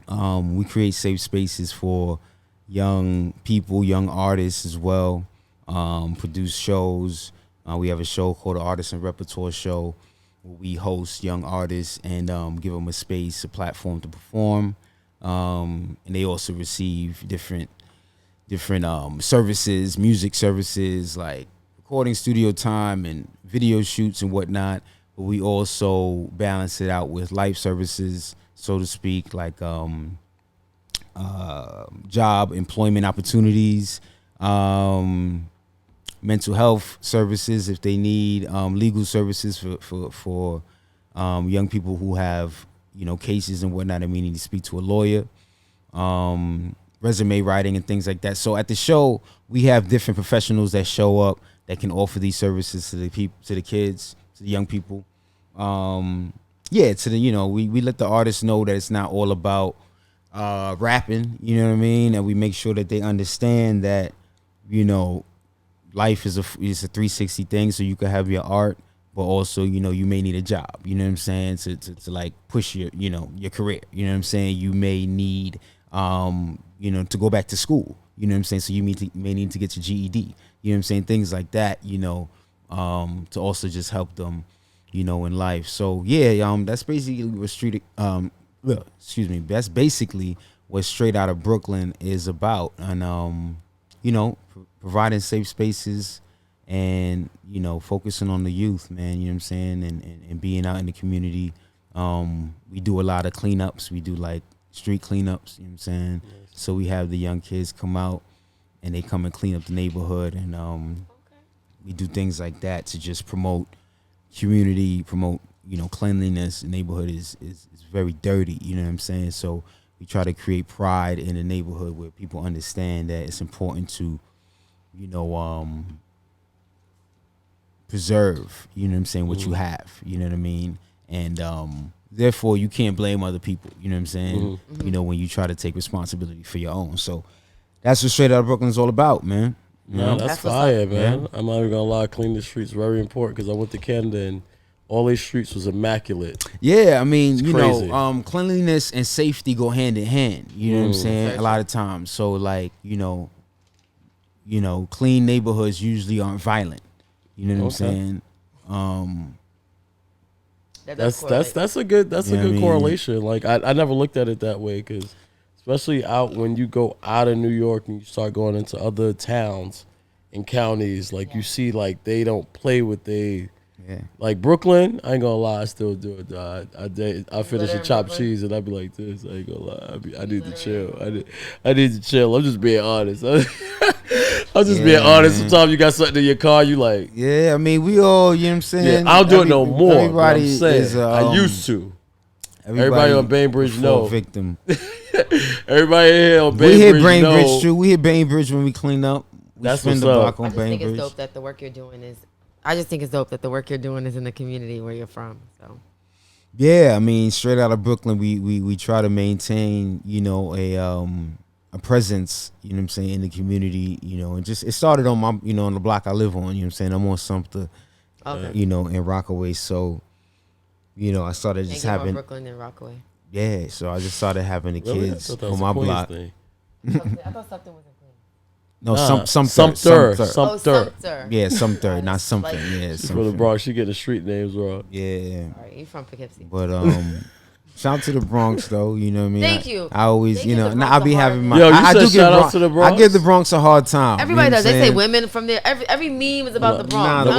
We create safe spaces for young people, young artists as well. Produce shows. We have a show called the Artist and Repertoire Show, where we host young artists and give them a space, a platform to perform. And they also receive different services, music services, like recording studio time and video shoots and whatnot. But we also balance it out with life services, so to speak, like job, employment opportunities, mental health services, if they need legal services for young people who have, cases and whatnot, and we need to speak to a lawyer, resume writing and things like that. So at the show, we have different professionals that show up that can offer these services to the people, to the kids, to the young people. To the, we let the artists know that it's not all about rapping, you know what I mean? And we make sure that they understand that, life is a 360 thing, so you can have your art, but also, you may need a job, you know what I'm saying, to like push your, your career, you know what I'm saying? You may need, to go back to school, you know what I'm saying? So you may need to get your GED, you know what I'm saying? Things like that, to also just help them, in life. So yeah, that's basically what that's basically what Straight Outta Brooklyn is about. And, providing safe spaces and, focusing on the youth, man, you know what I'm saying? And being out in the community. We do a lot of cleanups. We do like street cleanups, you know what I'm saying? Nice. So we have the young kids come out and they come and clean up the neighborhood. And we do things like that to just promote community, promote, cleanliness. The neighborhood is very dirty, you know what I'm saying? So we try to create pride in the neighborhood where people understand that it's important to, preserve, you know what I'm saying, what you have, you know what I mean? And therefore you can't blame other people, you know what I'm saying? When you try to take responsibility for your own. So that's what Straight Outta Brooklyn is all about, man. Yeah, that's fire, man. Yeah. I'm not even gonna lie, cleaning the streets is very important because I went to Canada and all these streets was immaculate. Yeah, I mean, cleanliness and safety go hand in hand. You know what I'm saying? A lot of times. So like, clean neighborhoods usually aren't violent. You know what I'm saying? That's a good correlation. Like I never looked at it that way because especially when you go out of New York and you start going into other towns and counties, like you see like they don't play with like Brooklyn. I ain't gonna lie, I still do it. I finish a chopped cheese and I be like this. I ain't gonna lie, I need to chill. I need to chill. I'm just being honest. I'm just being honest. Sometimes you got something in your car, you like. Yeah, I mean we all, you know what I'm saying. Yeah, I don't do it no more. Everybody I'm saying, is. I used to. Everybody on Bainbridge know. Victim. Everybody here on Bainbridge we hit Bainbridge too. We hit Bainbridge when we clean up. That's what's up. I just think it's dope that the work you're doing is. in the community where you're from. So. Yeah, I mean, Straight Outta Brooklyn, we try to maintain, a presence, you know what I'm saying, in the community, and just it started on my, on the block I live on, you know what I'm saying. I'm on Sumter, in Rockaway, so. I started just having Brooklyn and Rockaway. Yeah, so I just started having the kids on my block. I thought something was in Queens. No, Sumter. Yeah, Sumter, not something. Yeah, she's from the Bronx. She get the street names wrong. Yeah. All right, you from Poughkeepsie. But shout out to the Bronx though, you know what I mean? Thank you. I always, I'll be having my. Yo, I do shout out to the Bronx. I give the Bronx a hard time. Everybody does. They say women from there. Every meme is about the Bronx.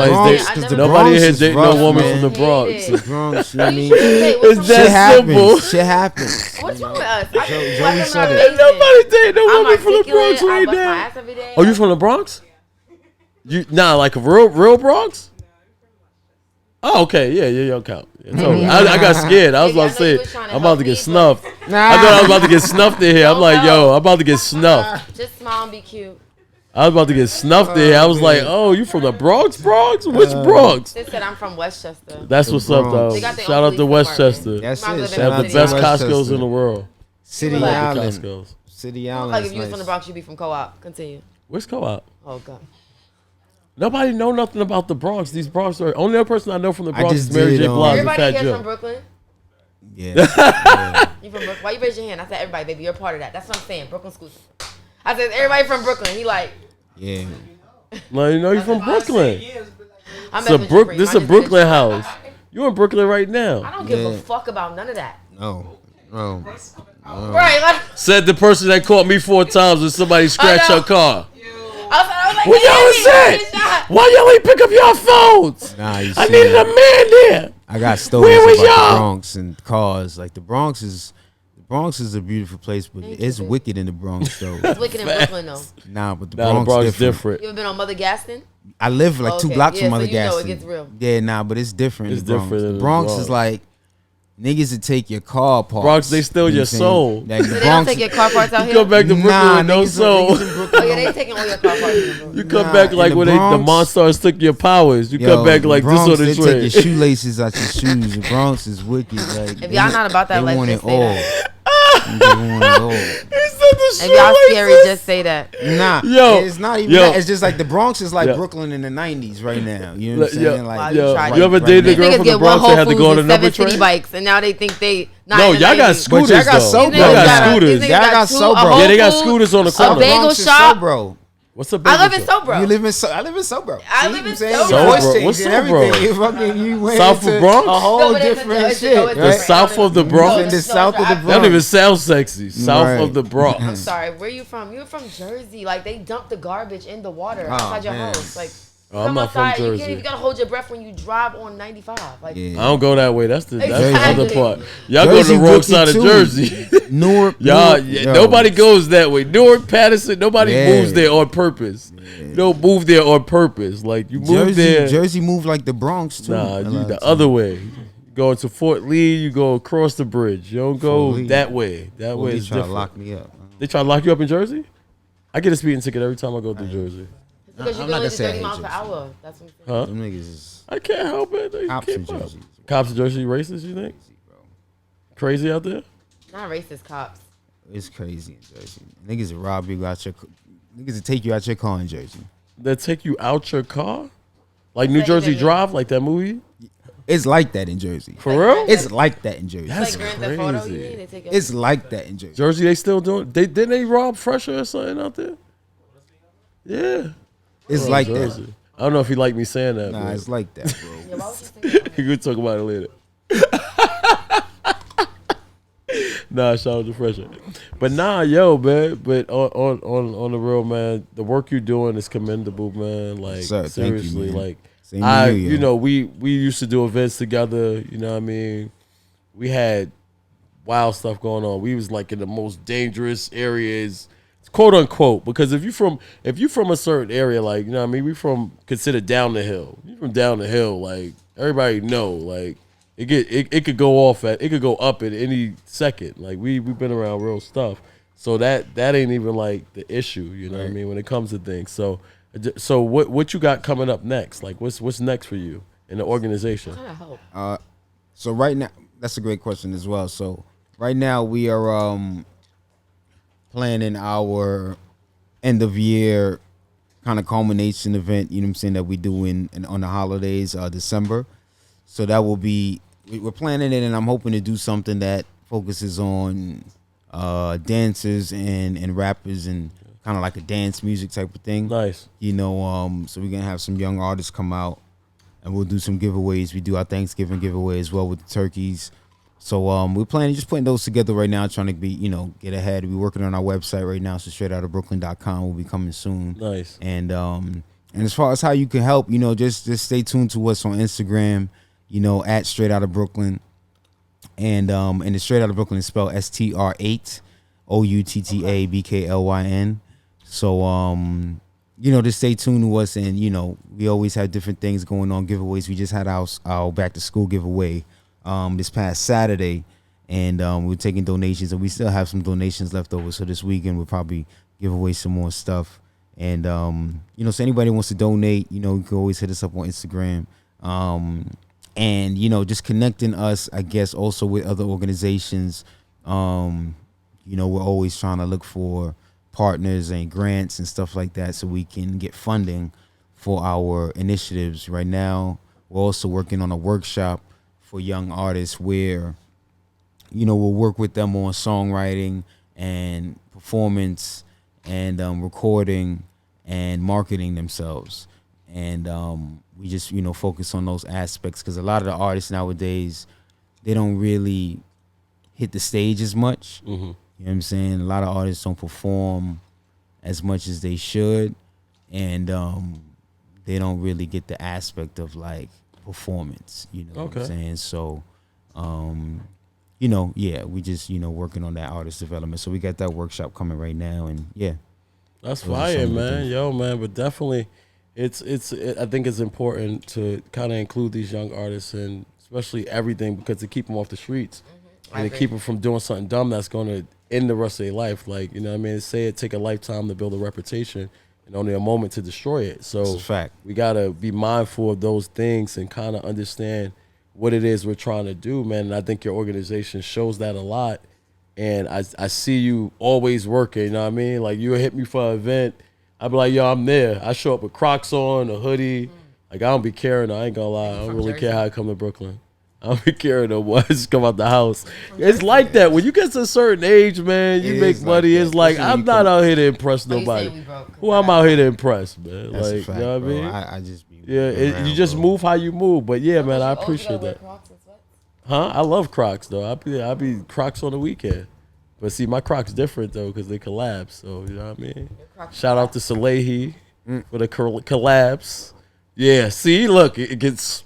Nobody here dating no woman from the Bronx. The Bronx, you know what I mean? It's that simple. Shit happens. What's wrong with us? Joey said it. Nobody dating no woman from the Bronx right now. Oh, you from the Bronx? Like a real Bronx? Oh, okay. Yeah, you don't count. I got scared. I was about to say, I'm about to get snuffed. I thought I was about to get snuffed in here. I'm like, yo, I'm about to get snuffed. Just smile and be cute. I was about to get snuffed in here. I was like, oh, you from the Bronx? Which Bronx? They said I'm from Westchester. That's what's up, though. Shout out to Westchester. That's it. They have the best Costco's in the world. City Island. City Island. Like if you was from the Bronx, you'd be from Co-op. Continue. Where's Co-op? Oh, God. Nobody know nothing about the Bronx. These Bronx are only other person I know from the Bronx is just Mary did, J. Blige and Everybody Fat here Joe. from Brooklyn? Yeah. You from Brooklyn? Why you raise your hand? I said everybody, baby. You're a part of that. That's what I'm saying. Brooklyn schools. I said everybody from Brooklyn. He like. Yeah. No, you're from Brooklyn. This is a Supreem. Brooklyn house. You in Brooklyn right now. I don't give a fuck about none of that. No. Right. Like, Said the person that caught me 4 times when somebody scratched her car. I was like, What y'all was saying? Why y'all ain't pick up y'all phones? Nah, I needed a man there. I got stories Where was about y'all? the Bronx and cars. Like the Bronx is Bronx is a beautiful place, but Thank it's you, babe. wicked in the Bronx though. It's wicked in Brooklyn though. Nah, but the Nah, Bronx, the Bronx different. different. You ever been on Mother Gaston? I live like 2 Okay, blocks yeah, from so Mother you know Gaston. it gets real. Yeah, nah, but it's different. It's in the Bronx. different in The the Bronx Bronx. is like niggas that take your car parts. Bronx, they steal You know your what I'm saying? soul. Like, the So they don't Bronx, take your car parts out You here? come back to Brooklyn nah, with no niggas, soul. niggas in Brooklyn Oh yeah, don't- they taking all your car parts. You Nah, come back in like the when the Bronx- Monstars took your powers. You Yo, come back like Bronx, this on the they train. take your shoelaces out your shoes. The Bronx is wicked. Like, If y'all not about that they life, want just it say all. that. They want it all. If y'all scary, just say that. Nah, Yo, it's not even yo. that. It's just like the Bronx is like Yeah. Brooklyn in the 90s right now. You know what I'm Yo, saying? Like, Wow, Yo, tried you ever right dated now. a girl Niggas from the get one Bronx Whole that had to Foods go on and another 7 city train? bikes, and now they think they. Not No, in the y'all got 90s. scooters But y'all got though. so These bro. Y'all niggas got got a- scooters. these Y'all niggas got two, so a bro. Whole Yeah, they got Foods, scooters on the a corner. bagel Bronx is shop. Sobro. What's up? I live in Sobro. You live in I live in Sobro. I See live what in I'm saying? Sobro. Your voice Sobro. changed What's and Sobro? everything. You fucking you went South of into Bronx? a whole No, but it's- different it's- shit. no, it's The right? different. south of the Bronx? In the south of the That Bronx. don't even sound sexy. South Right. of the Bronx. I'm sorry, where you from? You're from Jersey. Like they dump the garbage in the water Oh, outside your man. house. Like Oh, I'm come not from outside, you Jersey. can't even gotta hold your breath when you drive on 95. Like Yeah. I don't go that way. That's the Exactly. other part. Y'all go to Jersey the wrong wicked side of too. Jersey. Newark. Y'all, Newark, yeah, yo. nobody goes that way. Newark, Patterson, nobody Yeah. moves there on purpose. You don't move there on purpose. Like you move there. Jersey moved like the Bronx too. Nah, a you lot the of other times. way. You go to Fort Lee, you go across the bridge. You don't go Fort Lee. that way. That Well, way they is try to different. lock me up. They try to lock you up in Jersey? I get a speeding ticket every time I go through Jersey. it's because I'm you're not going gonna to say I 30 hate miles per Jersey. hour. That's what I'm saying. Huh? Them niggas is I can't help it. They cops in keep up. Jersey. Cops in Jersey racist, you think? Bro. Crazy out there? Not racist cops. It's crazy in Jersey. Niggas will rob you out your. Niggas will take you out your car in Jersey. They take you out your car? Like New Say Jersey that Drive, like that movie? It's like that in Jersey. For real? It's like that in Jersey. That's Like Grand Theft Auto, you crazy. mean? They take your- It's like that in Jersey. Jersey, they still doing? Didn't they rob Fresher or something out there? Yeah. It's like that. Jersey. I don't know if he liked me saying that. Nah, but it's like that, bro. Yeah, why would you say that? we could talk about it later. Nah, shout out to Fresher. But nah, yo, man. But on the real, man, the work you're doing is commendable, man. Like Sir, thank you, seriously, man. like Same to you, yo. you know, we used to do events together. You know what I mean? We had wild stuff going on. We was like in the most dangerous areas, quote unquote. Because if you from a certain area, like you know what I mean, we from considered down the hill. You from down the hill, like everybody know, like it could go off it could go up at any second. Like we've been around real stuff, so that ain't even like the issue. You know what I mean when it comes to things. So what you got coming up next? Like what's next for you in the organization? What kind of help? So right now, that's a great question as well. So right now we are planning our end of year kind of culmination event. You know what I'm saying, that we do in on the holidays, December. So that will be, we're planning it, and I'm hoping to do something that focuses on dancers and rappers and kind of like a dance music type of thing. Nice. You know, so we're gonna have some young artists come out, and we'll do some giveaways. We do our Thanksgiving giveaway as well with the turkeys. So we're planning just putting those together right now, trying to be, get ahead. We're working on our website right now, so straightoutofbrooklyn.com will be coming soon. Nice. And as far as how you can help, just stay tuned to us on Instagram, at Straight Outta Brooklyn. And the Straight Outta Brooklyn is spelled STR8 OUTTABKLYN. So just stay tuned to us, and we always have different things going on, giveaways. We just had our back to school giveaway this past Saturday, and we were taking donations, and we still have some donations left over. So this weekend we'll probably give away some more stuff. And so anybody wants to donate, you can always hit us up on Instagram. And just connecting us, I guess, also with other organizations. We're always trying to look for partners and grants and stuff like that, so we can get funding for our initiatives. Right now, we're also working on a workshop for young artists where, we'll work with them on songwriting and performance and recording and marketing themselves. And we just, focus on those aspects, because a lot of the artists nowadays, they don't really hit the stage as much. Mm-hmm. You know what I'm saying? A lot of artists don't perform as much as they should, and they don't really get the aspect of like performance. You know what I'm saying? So yeah, we just working on that artist development. So we got that workshop coming right now, and yeah, That's those are fire, some of the man. things. Yo, man, but definitely, I think it's important to kind of include these young artists and especially everything because to keep them off the streets I and to agree. keep them from doing something dumb that's going to end the rest of their life. Like, you know what I mean? They say it take a lifetime to build a reputation and only a moment to destroy it. That's So a fact. we got to be mindful of those things and kind of understand what it is we're trying to do, man. And I think your organization shows that a lot. And I see you always working, you know what I mean? Like, you hit me for an event, I'd be like, yo, I'm there. I show up with Crocs on, a hoodie. Like, I don't be caring, I ain't gonna lie. I don't From really Jersey? care how I come to Brooklyn. I don't be caring no more. I just come out the house. It's like that. When you get to a certain age, man, you It make is like money. that. It's like, Especially when I'm you not come- out here to impress Oh, you nobody. saying we broke? Who I'm out here to impress, man? That's Like, a fact, you know what I bro. mean? I just be Yeah, around, you just bro. move how you move. But yeah, man, I Oh, you appreciate gotta wear that. Crocs and sweats? Huh? I love Crocs though. I be Crocs on the weekend. But see, my Crocs different though because they collab. So you know what I mean. Your Crocs Shout out to Salehi for the collabs. Yeah. See, look, it gets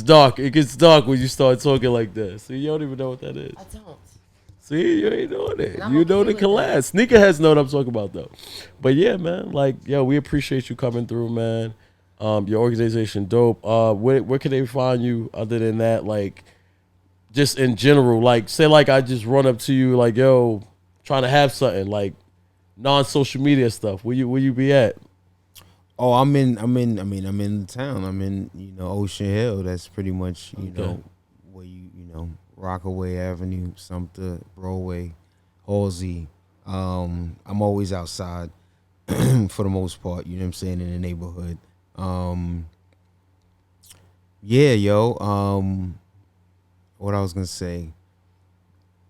dark. It gets dark when you start talking like that. See, you don't even know what that is. I don't. See, you ain't doing it. And I'm You know okay the with that. collabs. Sneakerheads know what I'm talking about though. But yeah, man, like, yo, we appreciate you coming through, man. Your organization dope. Where can they find you other than that? Like, just in general, like, say like I just run up to you like, yo, trying to have something like non-social media stuff. Where you be at? Oh, I'm in town. I'm in, Ocean Hill. That's pretty much, Okay. where Rockaway Avenue, Sumter, Broadway, Halsey. I'm always outside for the most part, you know what I'm saying, in the neighborhood. Yeah, yo. What I was gonna say.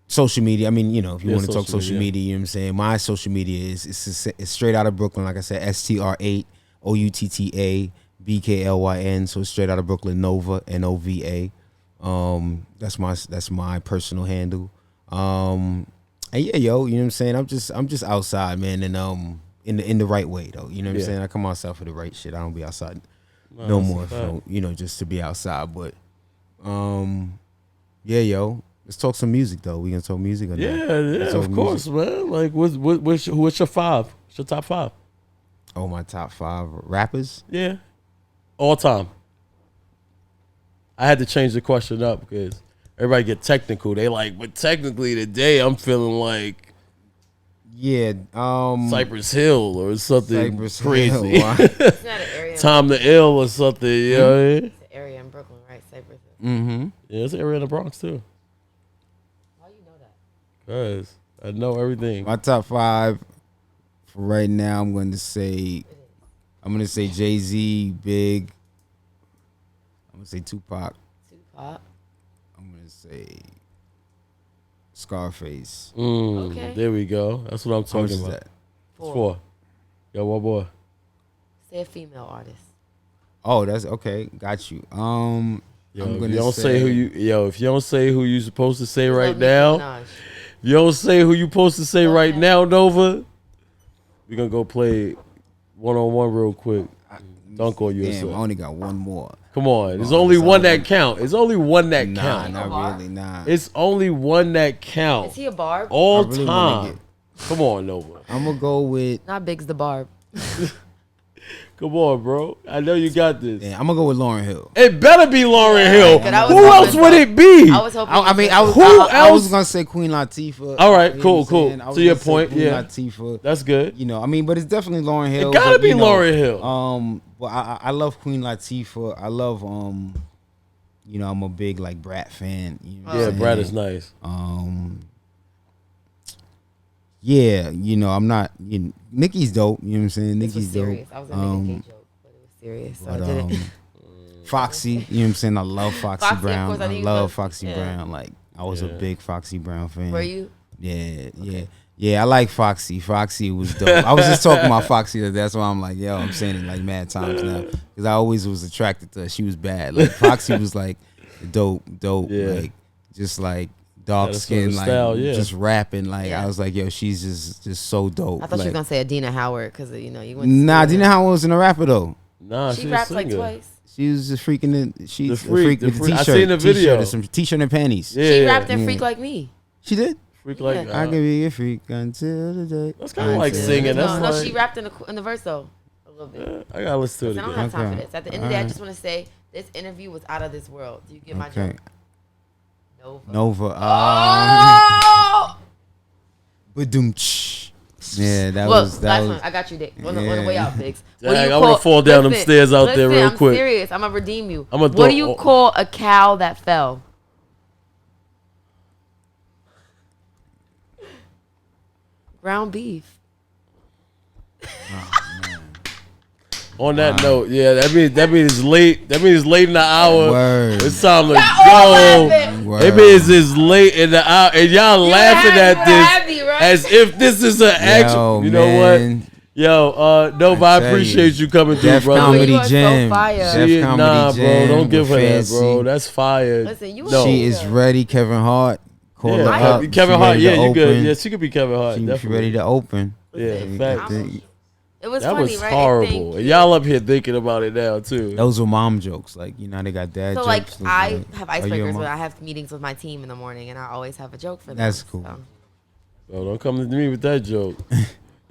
Social media. I mean, if you Yeah, want to talk social social media. media, you know what I'm saying. My social media is straight out of Brooklyn. Like I said, STR8 OUTTA BKLYN. So it's straight out of Brooklyn, Nova NOVA. That's my personal handle. And yeah, yo, you know what I'm saying. I'm just outside, man, and in the right way though. You know what I'm Yeah. saying. I come outside for the right shit. I don't be outside no that's a more, fact. just to be outside. But yeah, yo. Let's talk some music though. We gonna talk music or not? Yeah, Let's talk of course, man. Like, what's your five? What's your top five? Oh, my top 5 rappers. Yeah, all time. I had to change the question up because everybody get technical. They like, but technically today I'm feeling like Yeah. Cypress Hill or something Cypress crazy. Hill. It's not an area. Tom the Ill or something. You know what I mean? It's an area in Brooklyn, right? Cypress Hill. Mm-hmm. Yeah, it's an area in the Bronx too. Why you know that? Cause I know everything. My top 5 for right now. I'm gonna say Jay-Z, Big. I'm gonna say Tupac. Tupac. I'm gonna say Scarface. Okay. There we go. That's what I'm How much talking is about. that? It's 4. Yo, one boy. Say a female artist. Oh, that's okay. Got you. Yo, I'm if gonna you don't say who you, if you don't say who you supposed to say right Love Nicki now, Minaj. you don't say who you supposed to say right Okay. now, Nova. We gonna go play 1-on-1 real quick. Dunk on you. or Damn, I something. only got one more. Come on, there's Oh, only it's one only that one. count. It's only one that Nah, count. not bar? really. Nah. It's only one that count. Is he a barb? All I really wanna time. Come on, Nova. I'm gonna go with. Not Big's the barb. Come on, bro. I know you got this. Yeah, I'm gonna go with Lauryn Hill. It better be Lauryn Hill. But I was Who hoping else would so. it be? I was hoping. I mean, I was, Who I was else? gonna say Queen Latifah. All right, You know cool, what I'm cool. saying? I was To your gonna say point, Queen yeah. Latifah. That's good. I mean, but it's definitely Lauryn Hill. It gotta but, be Lauryn Hill. But I love Queen Latifah. I love I'm a big like Brat fan. You know what I'm Yeah, saying? Brad is nice. Yeah, I'm not. Nicki's dope. You know what I'm saying? This was Nicki's dope. serious. I was gonna make a gay joke, but it was serious, so I But didn't. Foxy, you know what I'm saying? I love Foxy, Foxy, of Brown. course, I I think love that's- Foxy yeah. Brown. Like I was a Yeah. big Foxy Brown fan. Were you? Yeah. I like Foxy. Foxy was dope. I was just talking about Foxy. That's why I'm like, yo, I'm saying it like mad times now because I always was attracted to her. She was bad. Like Foxy was like dope, Yeah. like just like dark Got a skin, certain like style, yeah. just rapping. Like Yeah. I was like, yo, she's just so dope. I thought you were Like, gonna say Adina Howard because you went. to nah, school Dina with her. Howard wasn't a rapper though. Nah, She she's rapped a like singer. twice. She was just freaking. She's The freak, a freak with the the freak. I t-shirt. seen the video. Some t-shirt and panties. Yeah, She yeah. rapped and freak like me. She did. Freak like Yeah. I could be a freak until the day. That's kinda like until singing. the That's No, like- she rapped in the verse though, a little bit. I gotta listen to I it don't again. have time for Okay. this. At the end of the day, I Alright. just want to say this interview was out of this world. Do you get my Okay. joke? Nova. Nova. Oh! Badoom. Yeah, that Look, was that last was. one. I got you, Dick. On the way out, Biggs. What do Dang, you I'm gonna call- fall down them stairs out there real I'm quick. serious. I'm gonna redeem you. I'ma What throw- do you call a cow that fell? Ground beef. On that note, yeah, that means it's late. That means it's late in the hour. Word. It's time to all go. laughing. Word. It means it's late in the hour, and y'all laughing happy, at you this happy, right? as if this is an action. Yo, You know man. what? Yo, Nova, I tell appreciate you coming through, Def brother. Comedy You are so Jam. fire. Def She- Comedy nah, Jam. bro, don't give her with that, bro. Fancy. That's fire. Listen, you No. She is ready. Kevin Hart. Call her Yeah, up. Kevin She Hart. ready Yeah, to you good. open. Yeah, she could be Kevin Hart. She Definitely. ready to open. Yeah, Listen, facts. It was That funny, was right? horrible. Thank And you. y'all up here thinking about it now too. Those were mom jokes. Like, you know, they got dad So jokes. like Those I are have are you a icebreakers, mom? but I have meetings with my team in the morning, and I always have a joke for them. That's cool. So. Bro, don't come to me with that joke.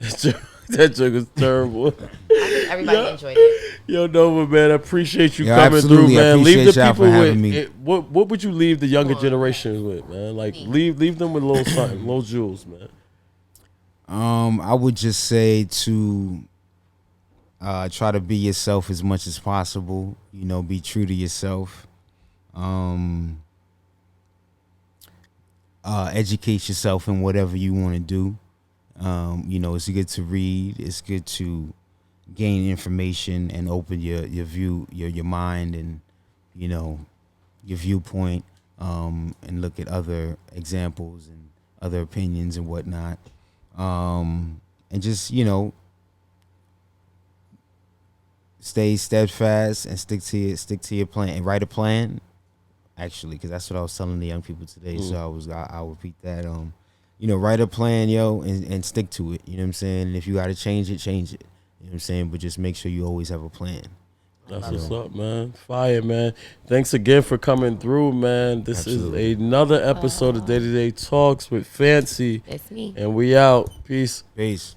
that joke is terrible. I think everybody Yeah. enjoyed it. Yo, Nova, man, I appreciate you Yo, coming through, absolutely. I man. Leave the appreciate y'all people for with having me. what would you leave the younger Come on, generations with, man? Like Me. leave them with a little something, little jewels, man. I would just say to try to be yourself as much as possible. You know, be true to yourself. Educate yourself in whatever you want to do. You know, it's good to read. It's good to gain information and open your view, your mind, and you know, your viewpoint. And look at other examples and other opinions and whatnot. And just, you know, stay steadfast and stick to your plan and write a plan. Actually, because that's what I was telling the young people today. So I'll repeat that. You know, write a plan, yo, and stick to it. You know what I'm saying? And if you got to change it, change it. You know what I'm saying? But just make sure you always have a plan. That's what's up, man. Fire, man. Thanks again for coming through, man. This Absolutely. is another episode of Day to Day Talks with Fancy, It's me. and we out. Peace. Peace.